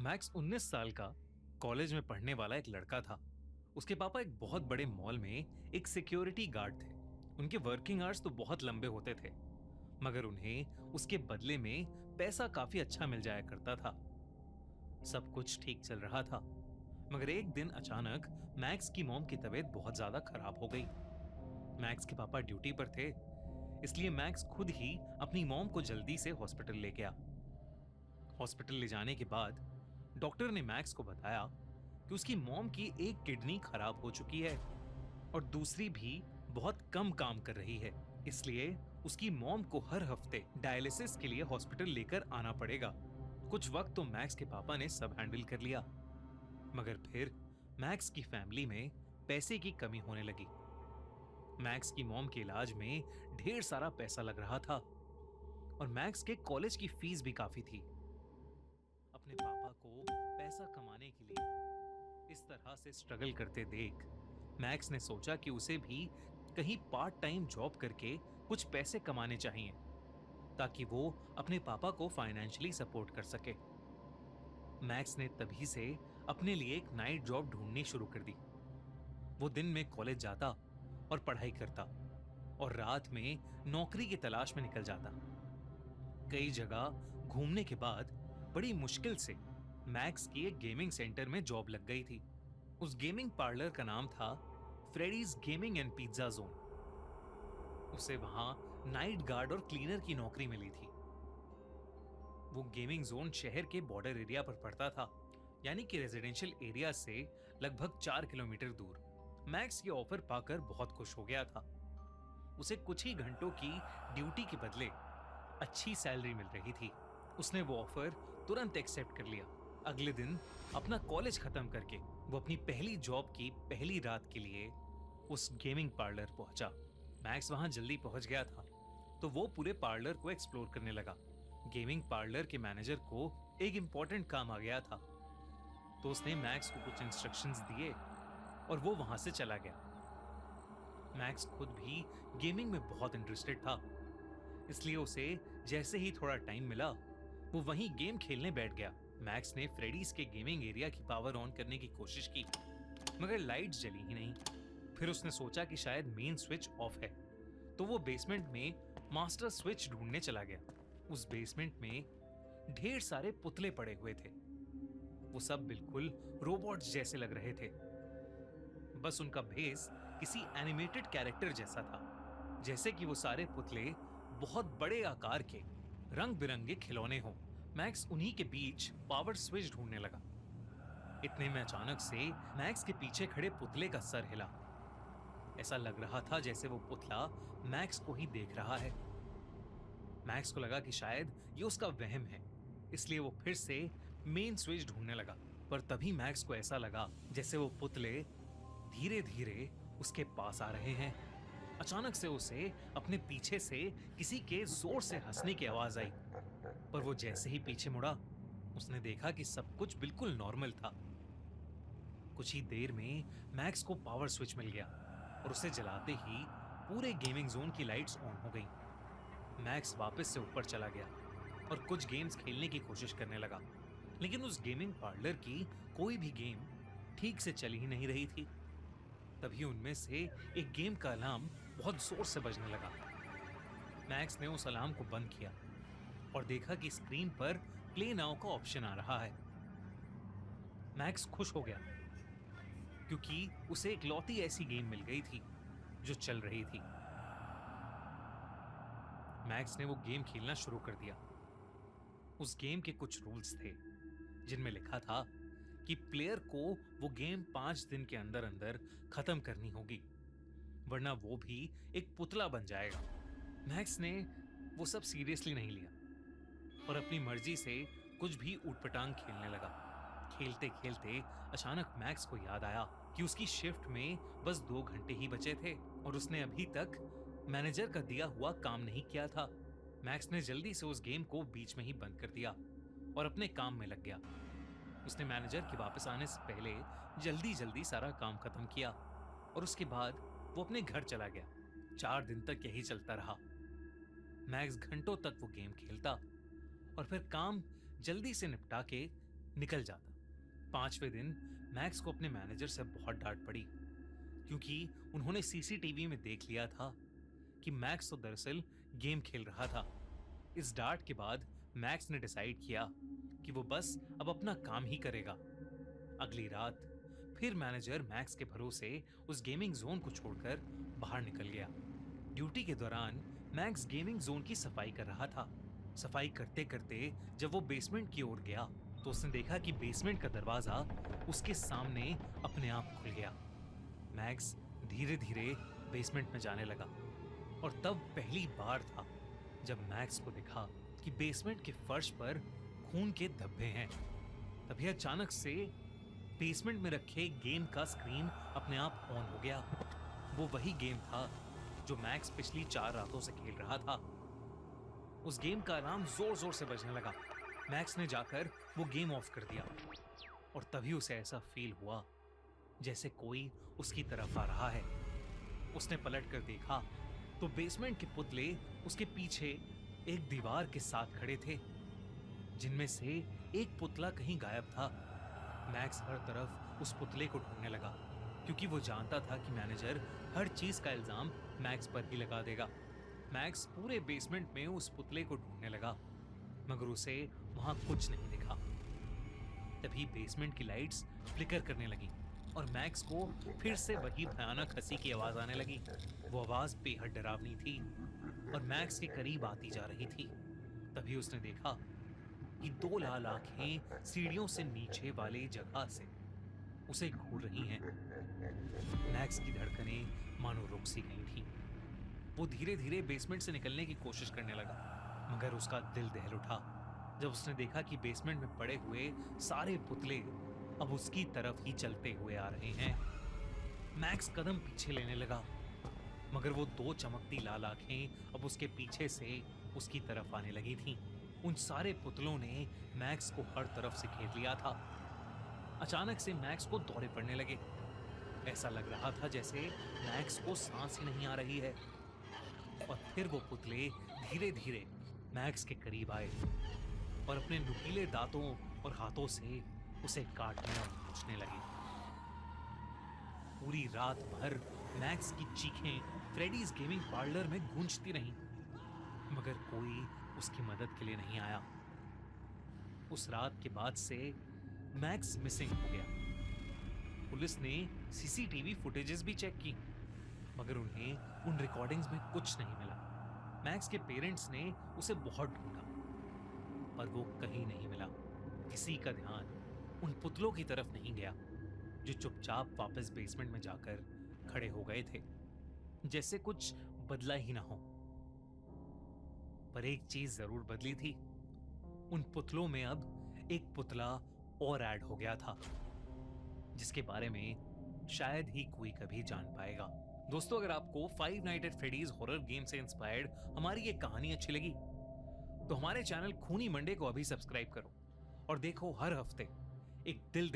Max 19 साल का college में पढ़ने वाला एक लड़का था। उसके पापा एक बहुत बड़े मॉल में एक सिक्योरिटी गार्ड थे। उनके वर्किंग आवर्स तो बहुत लंबे होते थे, मगर उन्हें उसके बदले में पैसा काफी अच्छा मिल जाया करता था। सब कुछ ठीक चल रहा था, मगर एक दिन अचानक मैक्स की मॉम की तबीयत बहुत ज्यादा खराब हो गई। मैक्स के पापा ड्यूटी पर थे, इसलिए मैक्स खुद ही अपनी मॉम को जल्दी से हॉस्पिटल ले गया। हॉस्पिटल ले जाने के बाद डॉक्टर ने मैक्स को बताया कि उसकी मॉम की एक किडनी खराब हो चुकी है और दूसरी भी बहुत कम काम कर रही है। इसलिए उसकी मॉम को हर हफ्ते डायलिसिस के लिए हॉस्पिटल लेकर आना पड़ेगा। कुछ वक्त तो मैक्स के पापा ने सब हैंडल कर लिया, मगर फिर मैक्स की फैमिली में पैसे की कमी होने लगी। मैक्स की मॉम के इलाज में ढेर सारा पैसा लग रहा था और मैक्स के कॉलेज की फीस भी काफी थी। अपने पापा को पैसा कमाने के लिए इस तरह से स्ट्रगल करते देख मैक्स ने सोचा कि उसे भी कहीं पार्ट टाइम जॉब करके कुछ पैसे कमाने चाहिए, ताकि वो अपने पापा को फाइनेंशियली सपोर्ट कर सके। मैक्स ने तभी से अपने लिए एक नाइट जॉब ढूंढनी शुरू कर दी। वो दिन में कॉलेज जाता और पढ़ाई करता और रात में नौकरी की तलाश में निकल जाता। कई जगह घूमने के बाद बड़ी मुश्किल से मैक्स की एक गेमिंग सेंटर में जॉब लग गई थी। उस गेमिंग पार्लर का नाम था Freddy's gaming and pizza zone. उसे वहां नाइट गार्ड और क्लीनर की नौकरी मिली थी। वो गेमिंग जोन शहर के बॉर्डर एरिया पर पड़ता था, यानी कि रेजिडेंशियल एरिया से लगभग 4 किलोमीटर दूर। मैक्स ये ऑफर पाकर बहुत खुश हो गया था। उसे कुछ ही घंटों की ड्यूटी के बदले अच्छी सैलरी मिल रही थी। उसने वो ऑफर तुरंत एक्सेप्ट कर लिया। अगले दिन अपना कॉलेज खत्म करके वो अपनी पहली जॉब की पहली रात के लिए उस गेमिंग पार्लर पहुंचा। मैक्स वहां जल्दी पहुंच गया था, तो वो पूरे पार्लर को एक्सप्लोर करने लगा। गेमिंग पार्लर के मैनेजर को एक इंपॉर्टेंट काम आ गया था, तो उसने मैक्स को कुछ इंस्ट्रक्शंस दिए और वो वहां से चला गया। मैक्स खुद भी गेमिंग में बहुत इंटरेस्टेड था, इसलिए उसे जैसे ही थोड़ा टाइम मिला वो वहीं गेम खेलने बैठ गया। मैक्स ने फ्रेडीज के गेमिंग एरिया की पावर ऑन करने की कोशिश की, मगर लाइट्स जली ही नहीं। फिर उसने सोचा कि शायद मेन स्विच ऑफ है, तो वो बेसमेंट में मास्टर स्विच ढूंढने चला गया। उस बेसमेंट में ढेर सारे पुतले पड़े हुए थे। वो सब बिल्कुल रोबोट्स जैसे लग रहे थे, बस उनका भेस किसी एनिमेटेड कैरेक्टर जैसा था। जैसे कि वो सारे पुतले बहुत बड़े आकार के रंग बिरंगे खिलौने हों। मैक्स उन्हीं के बीच पावर स्विच ढूंढने लगा। इतने में अचानक से मैक्स के पीछे खड़े पुतले का सर हिला। ऐसा लग रहा था जैसे वो पुतला मैक्स को ही देख रहा है। मैक्स को लगा कि शायद ये उसका वहम है, इसलिए वो फिर से मेन स्विच ढूंढने लगा। पर तभी मैक्स को ऐसा लगा जैसे वो पुतले धीरे धीरे उसके पास आ रहे हैं। अचानक से उसे अपने पीछे से किसी के जोर से हंसने की आवाज आई, पर वो जैसे ही पीछे मुड़ा उसने देखा कि सब कुछ बिल्कुल नॉर्मल था। कुछ ही देर में मैक्स को पावर स्विच मिल गया और उसे जलाते ही पूरे गेमिंग जोन की लाइट्स ऑन हो गईं। मैक्स वापस से ऊपर चला गया और कुछ गेम्स खेलने की कोशिश करने लगा, लेकिन उस गेमिंग पार्लर की कोई भी गेम ठीक से चल ही नहीं रही थी। तभी उनमें से एक गेम का अलार्म बहुत जोर से बजने लगा। मैक्स ने उस अलार्म को बंद किया और देखा कि स्क्रीन पर प्ले नाउ का ऑप्शन आ रहा है। मैक्स खुश हो गया, क्योंकि उसे इकलौती ऐसी गेम मिल गई थी जो चल रही थी। मैक्स ने वो गेम खेलना शुरू कर दिया। उस गेम के कुछ रूल्स थे, जिनमें लिखा था कि प्लेयर को वो गेम 5 दिन के अंदर अंदर खत्म करनी होगी, वरना वो भी एक पुतला बन जाएगा। मैक्स ने वो सब सीरियसली नहीं लिया और अपनी मर्जी से कुछ भी ऊटपटांग खेलने लगा। खेलते खेलते अचानक मैक्स को याद आया कि उसकी शिफ्ट में बस 2 घंटे ही बचे थे और उसने अभी तक मैनेजर का दिया हुआ काम नहीं किया था। मैक्स ने जल्दी से उस गेम को बीच में ही बंद कर दिया और अपने काम में लग गया। उसने मैनेजर के वापस आने से पहले जल्दी जल्दी सारा काम खत्म किया और उसके बाद वो अपने घर चला गया। 4 दिन तक यही चलता रहा। मैक्स घंटों तक वो गेम खेलता और फिर काम जल्दी से निपटा के निकल जाता। 5वें दिन मैक्स को अपने मैनेजर से बहुत डांट पड़ी, क्योंकि उन्होंने सीसीटीवी में देख लिया था कि मैक्स तो दरअसल गेम खेल रहा था। इस डांट के बाद मैक्स ने डिसाइड किया कि वो बस अब अपना काम ही करेगा। अगली रात फिर मैनेजर मैक्स के भरोसे उस गेमिंग जोन को छोड़कर बाहर निकल गया। ड्यूटी के दौरान मैक्स गेमिंग जोन की सफाई कर रहा था। सफाई करते करते जब वो बेसमेंट की ओर गया तो उसने देखा कि बेसमेंट का दरवाजा उसके सामने अपने आप खुल गया। मैक्स धीरे धीरे बेसमेंट में जाने लगा और तब पहली बार था जब मैक्स को दिखा कि बेसमेंट के फर्श पर खून के धब्बे हैं। तभी अचानक से बेसमेंट में रखे गेम का स्क्रीन अपने आप ऑन हो गया। वो वही गेम था जो मैक्स पिछली 4 रातों से खेल रहा था। उस गेम का अलार्म जोर जोर से बजने लगा। मैक्स ने जाकर वो गेम ऑफ कर दिया और तभी उसे ऐसा फील हुआ जैसे कोई उसकी तरफ आ रहा है। उसने पलट कर देखा तो बेसमेंट के पुतले उसके पीछे एक दीवार के साथ खड़े थे, जिनमें से एक पुतला कहीं गायब था। मैक्स हर तरफ उस पुतले को ढूंढने लगा, क्योंकि वो जानता था कि मैनेजर हर चीज का इल्जाम मैक्स पर ही लगा देगा। मैक्स पूरे बेसमेंट में उस पुतले को ढूंढने लगा, मगर उसे वहां कुछ नहीं दिखा। तभी बेसमेंट की लाइट्स फ्लिकर करने लगी और मैक्स को फिर से वही भयानक हंसी की आवाज आने लगी। वो आवाज बेहद डरावनी थी और मैक्स के करीब आती जा रही थी। तभी उसने देखा कि 2 लाल आंखें सीढ़ियों से नीचे वाले जगह से उसे घूर रही हैं। मैक्स की धड़कनें मानो रुक सी गई थी। वो धीरे धीरे बेसमेंट से निकलने की कोशिश करने लगा, मगर उसका दिल दहल उठा जब उसने देखा कि बेसमेंट में पड़े हुए सारे पुतले अब उसकी तरफ ही चलते हुए आ रहे हैं। मैक्स कदम पीछे लेने लगा, मगर वो 2 चमकती लाल आंखें अब उसके पीछे से उसकी तरफ आने लगी थीं। उन सारे पुतलों ने मैक्स को हर तरफ से घेर लिया था। अचानक से मैक्स को दौरे पड़ने लगे। ऐसा लग रहा था जैसे मैक्स को सांस ही नहीं आ रही है। और फिर वो पुतले धीरे धीरे मैक्स के करीब आए और अपने नुकीले दांतों और हाथों से उसे काटने और नोचने लगे। पूरी रात भर मैक्स की चीखें फ्रेडीज गेमिंग पार्लर में गूंजती रहीं, मगर कोई उसकी मदद के लिए नहीं आया। उस रात के बाद से मैक्स मिसिंग हो गया। पुलिस ने सीसीटीवी फुटेजेस भी चेक की, मगर उन्हें उन रिकॉर्डिंग्स में कुछ नहीं मिला। मैक्स के पेरेंट्स ने उसे बहुत ढूंढा, पर वो कहीं नहीं मिला। किसी का ध्यान उन पुतलों की तरफ नहीं गया, जो चुपचाप वापस बेसमेंट में जाकर खड़े हो गए थे, जैसे कुछ बदला ही ना हो। पर एक चीज जरूर बदली थी। उन पुतलों में अब एक पुतला और ऐड हो गया था, जिसके बारे में शायद ही कोई कभी जान पाएगा। दोस्तों, अगर आपको Five Nights at Freddy's horror game से इंस्पायर्ड हमारी ये कहानी अच्छी लगी तो हमारे चैनल खूनी मंडे को अभी सब्सक्राइब करो और देखो हर हफ्ते एक दिल